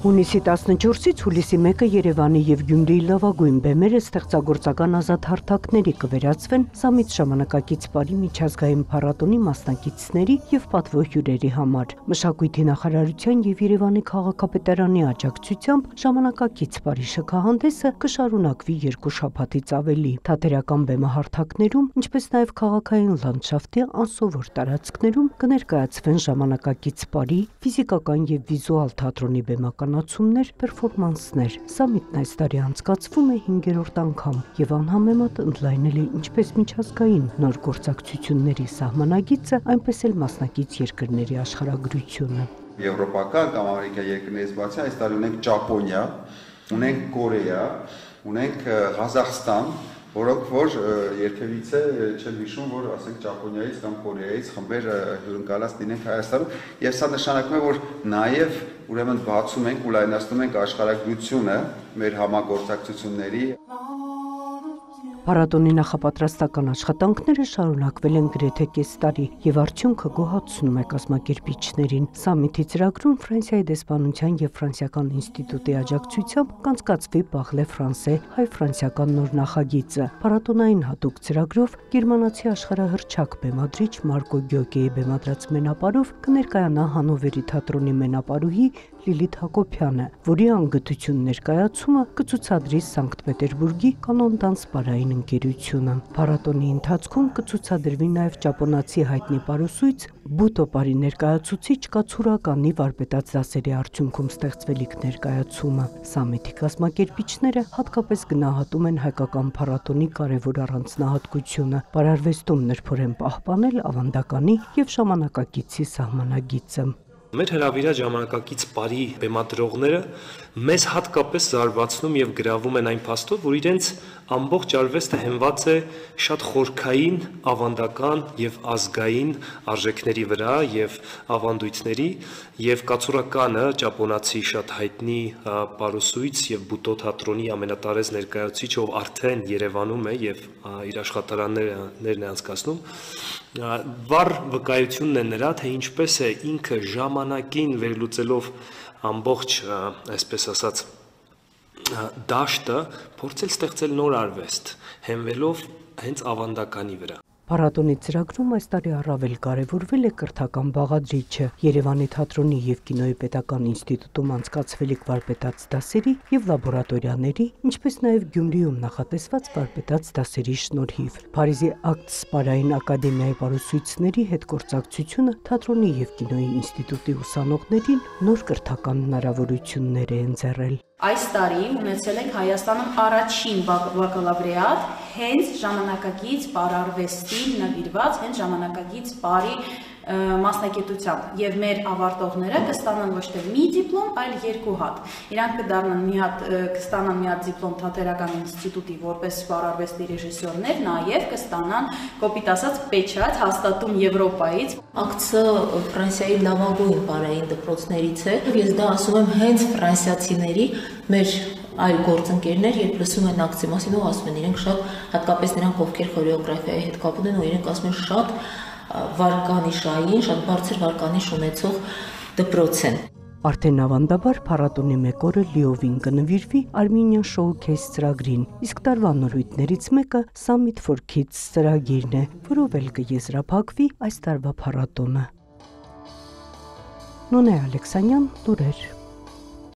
Հունիսի 14-ից հուլիսի 1-ը Երևանի և Գյումրիի լավագույն բեմերը ստեղծագործական ազատ հարթակների կվերածվեն Սամիտ ժամանակակից պարի միջազգային փառատոնի մասնակիցների և պատվո հյուրերի համար։ Մշակույթի նախարարության և Երևանի քաղաքապետարանի աջակցությամբ ժամանակակից պարի շքահանդեսը կշարունակվի 2 շաբաթից ավելի։ Թատերական բեմահարթակներում, ինչպես նաև քաղաքային լանդշաֆտի անսովոր տարածքներում կներկայացվեն ժամանակակից պարի, ֆիզիկական և վիզուալ թատրոնի բեմականացումներ, պերֆորմանսներ։ Սամիտն այս տարի անցկացվում է 5-րդ անգամ և անհամեմատ ընդլայնել է ինչպես միջազգային նոր գործակցությունների սահմանագիծը, այնպես էլ մասնակից երկրների աշխարհագրությունը։ Եվրոպական կամ ամերիկյան երկրներից բացի այս տարի ունենք Ճապոնիա, ունենք Կորեա, ունենք Ղազախստան, որոնք որ երբևիցե չեմ հիշում, որ ասենք Ճապոնիայից կամ Կորեայից խմբեր հյուրընկալած լինենք Հայաստանում, եւ սա նշանակում է, որ նաեւ ուրեմն բացում ենք ու լայնացնում ենք աշխարհագրությունը մեր համագործակցությունների։ Փառատոնի նախապատրաստական աշխատանքները շարունակվել են գրեթե կես տարի և արդյունքը գոհացնում է կազմակերպիչներին։ Սամիթի ծրագրում Ֆրանսիայի դեսպանության և Ֆրանսիական ինստիտուտի աջակցությամբ կանցկացվի Parler Français հայ-ֆրանսիական նոր նախագիծը։ Փառատոնային հատուկ ծրագրով գերմանացի աշխարհահռչակ բեմադրիչ Մարկո Գյոկեի բեմադրած մենապարով կներկայանա Հանովերի թատրոնի մենապարուհի Լիլիթ Հակոբյանը, որի անգթություն ներկայացումը կցուցադրի Սանկտ Պետերբուրգի Կանոն Դանս պարային ընկերությունը։ Փառատոնի ընթացքում կցուցադրվի նաև ճապոնացի հայտնի պարուսույց Բուտո պարի ներկայացուցիչ Կացուրականի վարպետաց դասերի արդյունքում ստեղծվելիք ներկայացումը։ Սամիթի կազմակերպիչները հատկապես գնահատում են հայկական փառատոնի կարևոր առանձնահատկությունը՝ պարարվեստում նրբորեն պահպանել ավանդականի և ժամանակակիցի սահմանագիծը։ Մեր հրավիրած ժամանակակից պարի բեմադրողները մեզ հատկապես զարմացնում և գրավում են այն փաստով, որ իրենց ամբողջ արվեստը հենված է շատ խորքային, ավանդական և ազգային արժեքների վրա և ավանդույթների, և Կացուրականը, ճապոնացի շատ հայտնի պարուսույց և Բուտո թատրոնի ամենատարեց ներկայացուցիչ, ով արդեն Երևանում է և իր աշխատարաններն է անցկացնում, վառ վկայությունն է նրա, թե ինչպես է ինքը ժամանակին վերլուծելով ամբողջ, այսպես ասած, դաշտը փորձել ստեղծել նոր արվեստ, հենվելով հենց ավանդականի վրա։ Փառատոնի ծրագրում այս տարի առավել կարևորվել է կրթական բաղադրիչը, Երևանի թատրոնի և կինոյի պետական ինստիտուտում անցկացվելիք վարպետաց դասերի և լաբորատորիաների, ինչպես նաև Գյումրիում նախատեսված վարպետաց դասերի շնորհիվ։ Փարիզի Actes պարային ակադեմիայի պարուսույցների հետ գործակցությունը թատրոնի և կինոյի ինստիտուտի ուսանողներին նոր կրթական հնարավորություններ է ընձեռել։ Այս տարի ունեցել ենք Հայաստանում առաջին բակալավրիատ հենց ժամանակակից պարարվեստին նվիրված, հենց ժամանակակից պարի մասնագիտությամբ, եւ մեր ավարտողները կստանան ոչ թե մի դիպլոմ, այլ 2 հատ։ Իրանք կստանան մի հատ դիպլոմ Թատերական ինստիտուտի որպես պարարվեստի ռեժիսորներ, նաեւ կստանան, կոպիտ ասած, պեչատ հաստատում Եվրոպայից։ Ակցը Ֆրանսիայի լավագույն պարային դպրոցներից է։ Ես դա ասում եմ հենց ֆրանսիացիների մեր այլ գործընկերներ, երբ լսում են ակցի մասին ու ասում են, իրենք շատ, հատկապես նրանք, ովքեր խորեոգրաֆիայի հետ կապ ունեն, ու իրենք ասում են շատ վարկանիշային, շատ բարձր վարկանիշ ունեցող դպրոց են։ Արդեն ավանդաբար փառատոնի մեկ օրը լիովին կնվիրվի Armenian Showcase ծրագրին, իսկ տարվա նորույթներից մեկը Summit for Kids ծրագիրն է, որով էլ կեզրափակվի այս տարվա փառատոնը։ Նոնե Ալեքսանյան, լուրեր։